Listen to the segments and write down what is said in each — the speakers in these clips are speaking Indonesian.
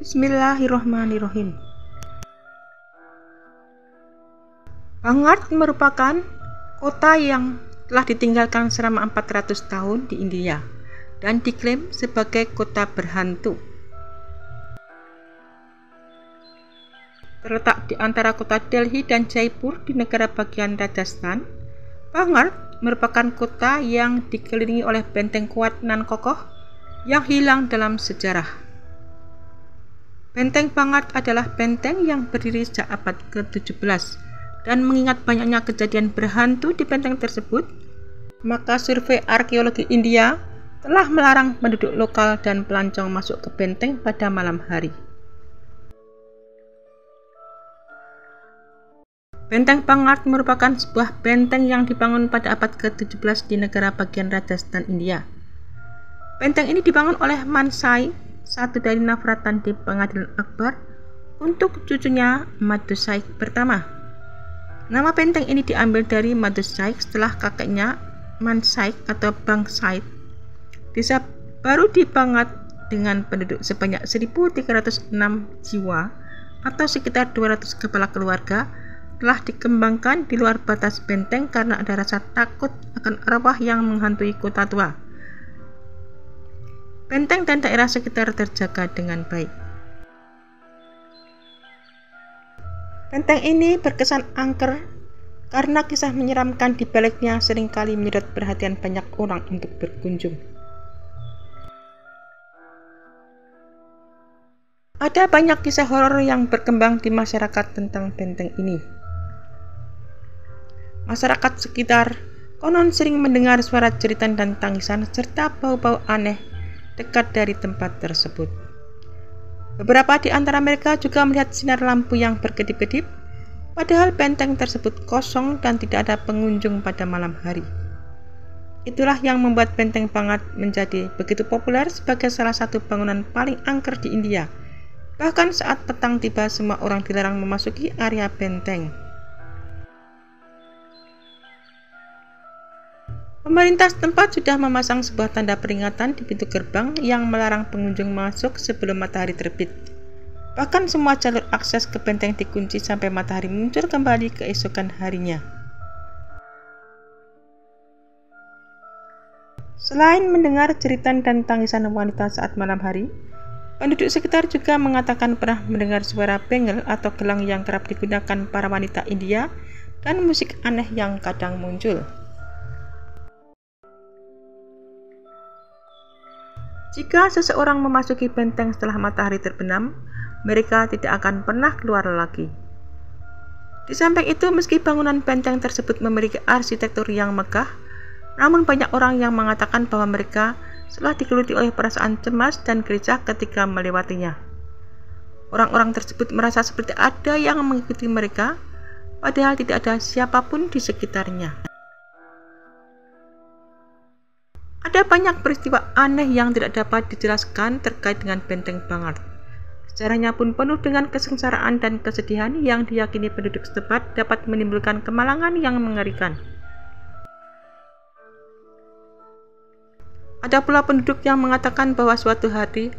Bismillahirrahmanirrahim. Bangat merupakan kota yang telah ditinggalkan selama 400 tahun di India dan diklaim sebagai kota berhantu. Terletak di antara kota Delhi dan Jaipur di negara bagian Rajasthan, Bangat merupakan kota yang dikelilingi oleh benteng kuat nan kokoh yang hilang dalam sejarah. Benteng Bangat adalah benteng yang berdiri sejak abad ke-17 dan mengingat banyaknya kejadian berhantu di benteng tersebut, maka survei arkeologi India telah melarang penduduk lokal dan pelancong masuk ke benteng pada malam hari. Benteng Bangat merupakan sebuah benteng yang dibangun pada abad ke-17 di negara bagian Rajasthan, India. Benteng ini dibangun oleh Mansai, satu dari Navratan di Pengadilan Akbar, untuk cucunya Madhusaik pertama. Nama benteng ini diambil dari Madhusaik setelah kakeknya Mansaik atau Bangsaik. Desa baru di Bangat dengan penduduk sebanyak 1.306 jiwa atau sekitar 200 kepala keluarga telah dikembangkan di luar batas benteng karena ada rasa takut akan arwah yang menghantui kota tua. Benteng dan daerah sekitar terjaga dengan baik. Benteng ini berkesan angker karena kisah menyeramkan di baliknya seringkali menyedot perhatian banyak orang untuk berkunjung. Ada banyak kisah horor yang berkembang di masyarakat tentang benteng ini. Masyarakat sekitar konon sering mendengar suara jeritan dan tangisan serta bau-bau aneh dekat dari tempat tersebut. Beberapa di antara mereka juga melihat sinar lampu yang berkedip-kedip, padahal benteng tersebut kosong dan tidak ada pengunjung pada malam hari. Itulah yang membuat benteng Bangat menjadi begitu populer sebagai salah satu bangunan paling angker di India. Bahkan saat petang tiba, semua orang dilarang memasuki area benteng. Pemerintah setempat sudah memasang sebuah tanda peringatan di pintu gerbang yang melarang pengunjung masuk sebelum matahari terbit. Bahkan semua jalur akses ke benteng dikunci sampai matahari muncul kembali keesokan harinya. Selain mendengar jeritan dan tangisan wanita saat malam hari, penduduk sekitar juga mengatakan pernah mendengar suara bengel atau gelang yang kerap digunakan para wanita India dan musik aneh yang kadang muncul. Jika seseorang memasuki benteng setelah matahari terbenam, mereka tidak akan pernah keluar lagi. Di samping itu, meski bangunan benteng tersebut memiliki arsitektur yang megah, namun banyak orang yang mengatakan bahwa mereka telah digeluti oleh perasaan cemas dan gelisah ketika melewatinya. Orang-orang tersebut merasa seperti ada yang mengikuti mereka, padahal tidak ada siapapun di sekitarnya. Ada banyak peristiwa aneh yang tidak dapat dijelaskan terkait dengan benteng Bangat. Sejarahnya pun penuh dengan kesengsaraan dan kesedihan yang diyakini penduduk setempat dapat menimbulkan kemalangan yang mengerikan. Ada pula penduduk yang mengatakan bahwa suatu hari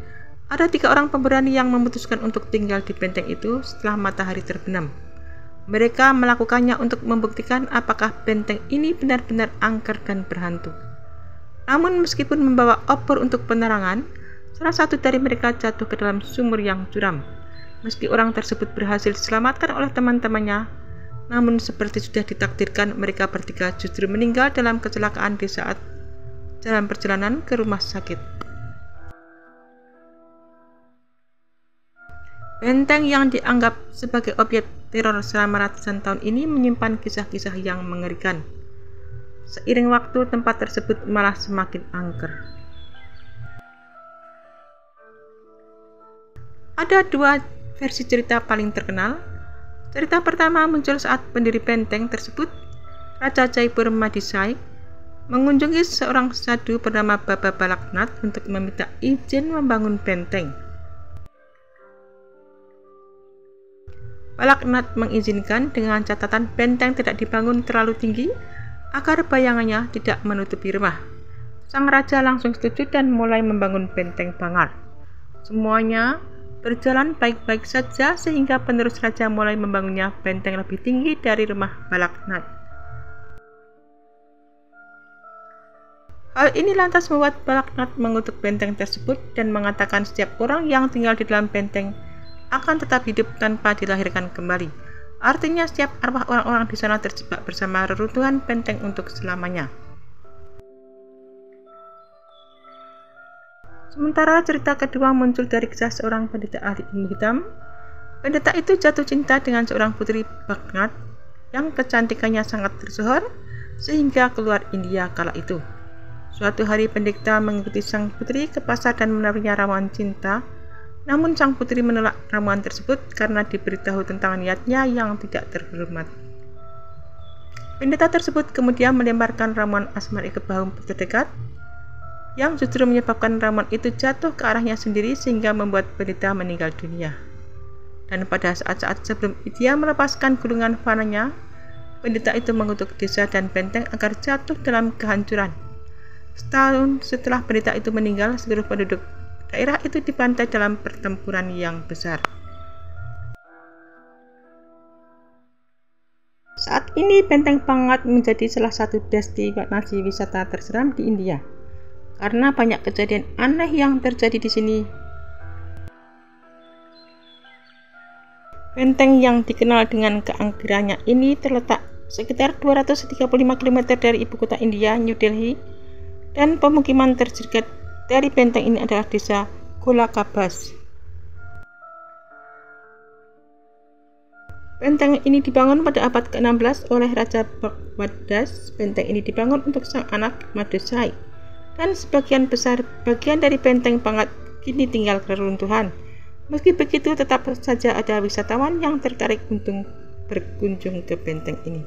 ada 3 orang pemberani yang memutuskan untuk tinggal di benteng itu setelah matahari terbenam. Mereka melakukannya untuk membuktikan apakah benteng ini benar-benar angker dan berhantu. Namun meskipun membawa obor untuk penerangan, salah satu dari mereka jatuh ke dalam sumur yang curam. Meski orang tersebut berhasil diselamatkan oleh teman-temannya, namun seperti sudah ditakdirkan, mereka bertiga justru meninggal dalam kecelakaan di saat dalam perjalanan ke rumah sakit. Benteng yang dianggap sebagai objek teror selama ratusan tahun ini menyimpan kisah-kisah yang mengerikan. Seiring waktu, tempat tersebut malah semakin angker. Ada 2 versi cerita paling terkenal. Cerita pertama muncul saat pendiri benteng tersebut, Raja Jaipur Madhusaik, mengunjungi seorang sadhu bernama Baba Balaknath untuk meminta izin membangun benteng. Balaknath mengizinkan dengan catatan benteng tidak dibangun terlalu tinggi agar bayangannya tidak menutupi rumah. Sang raja langsung setuju dan mulai membangun benteng Bangat. Semuanya berjalan baik-baik saja sehingga penerus raja mulai membangunnya benteng lebih tinggi dari rumah Balaknath. Hal ini lantas membuat Balaknath mengutuk benteng tersebut dan mengatakan setiap orang yang tinggal di dalam benteng akan tetap hidup tanpa dilahirkan kembali. Artinya setiap arwah orang-orang di sana terjebak bersama reruntuhan benteng untuk selamanya. Sementara cerita kedua muncul dari kisah seorang pendeta ahli ilmu hitam. Pendeta itu jatuh cinta dengan seorang putri Balaknath yang kecantikannya sangat tersohor sehingga keluar India kala itu. Suatu hari pendeta mengikuti sang putri ke pasar dan menawarnya ramuan cinta. Namun sang putri menolak ramuan tersebut karena diberitahu tentang niatnya yang tidak terhormat. Pendeta tersebut kemudian melemparkan ramuan asmari ke bahu terdekat, yang justru menyebabkan ramuan itu jatuh ke arahnya sendiri sehingga membuat pendeta meninggal dunia. Dan pada saat-saat sebelum dia melepaskan gulungan panahnya, pendeta itu mengutuk desa dan benteng agar jatuh dalam kehancuran. Setahun setelah pendeta itu meninggal, seluruh penduduk daerah itu dibantai dalam pertempuran yang besar. Saat ini Benteng Pangat menjadi salah satu destinasi wisata terseram di India karena banyak kejadian aneh yang terjadi di sini. Benteng yang dikenal dengan keangkerannya ini terletak sekitar 235 km dari ibu kota India, New Delhi, dan pemukiman terdekat dari benteng ini adalah desa Golakabas. Benteng ini dibangun pada abad ke-16 oleh Raja Bhagwadas. Benteng ini dibangun untuk sang anak Madusai, dan sebagian besar bagian dari Benteng Pangat kini tinggal keruntuhan. Meski begitu, tetap saja ada wisatawan yang tertarik untuk berkunjung ke benteng ini.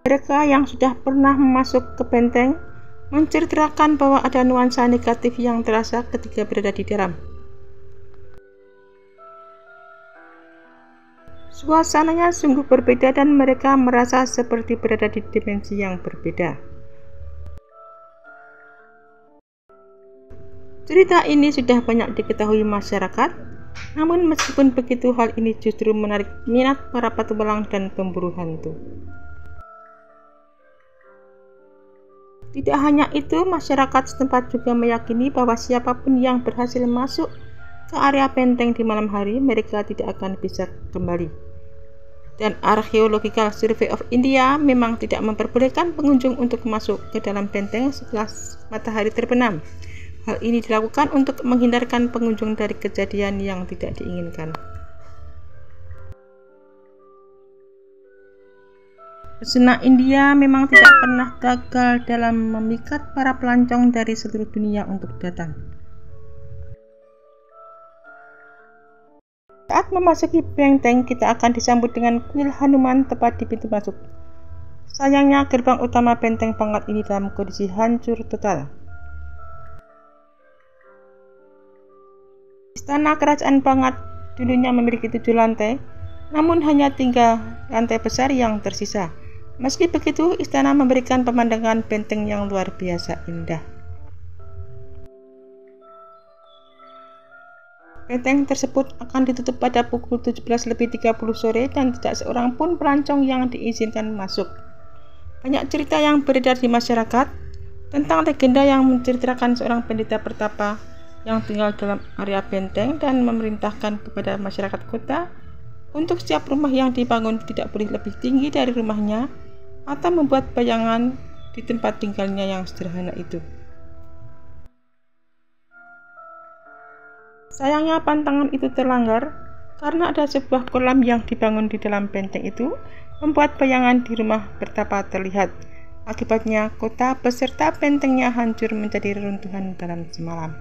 Mereka yang sudah pernah masuk ke benteng menceritakan bahwa ada nuansa negatif yang terasa ketika berada di dalam. Suasananya sungguh berbeda dan mereka merasa seperti berada di dimensi yang berbeda. Cerita ini sudah banyak diketahui masyarakat, namun meskipun begitu hal ini justru menarik minat para petualang dan pemburu hantu. Tidak hanya itu, masyarakat setempat juga meyakini bahwa siapapun yang berhasil masuk ke area benteng di malam hari, mereka tidak akan bisa kembali. Dan Archaeological Survey of India memang tidak memperbolehkan pengunjung untuk masuk ke dalam benteng setelah matahari terbenam. Hal ini dilakukan untuk menghindarkan pengunjung dari kejadian yang tidak diinginkan. Pesona India memang tidak pernah gagal dalam memikat para pelancong dari seluruh dunia untuk datang. Saat memasuki benteng, kita akan disambut dengan kuil Hanuman tepat di pintu masuk. Sayangnya, gerbang utama Benteng Pangat ini dalam kondisi hancur total. Istana Kerajaan Pangat dulunya memiliki 7 lantai, namun hanya 3 lantai besar yang tersisa. Meski begitu, istana memberikan pemandangan benteng yang luar biasa indah. Benteng tersebut akan ditutup pada pukul 17:30 sore dan tidak seorang pun pelancong yang diizinkan masuk. Banyak cerita yang beredar di masyarakat tentang legenda yang menceritakan seorang pendeta pertapa yang tinggal dalam area benteng dan memerintahkan kepada masyarakat kota untuk setiap rumah yang dibangun tidak boleh lebih tinggi dari rumahnya atau membuat bayangan di tempat tinggalnya yang sederhana itu. Sayangnya pantangan itu terlanggar karena ada sebuah kolam yang dibangun di dalam benteng itu membuat bayangan di rumah pertapa terlihat. Akibatnya kota beserta bentengnya hancur menjadi reruntuhan dalam semalam.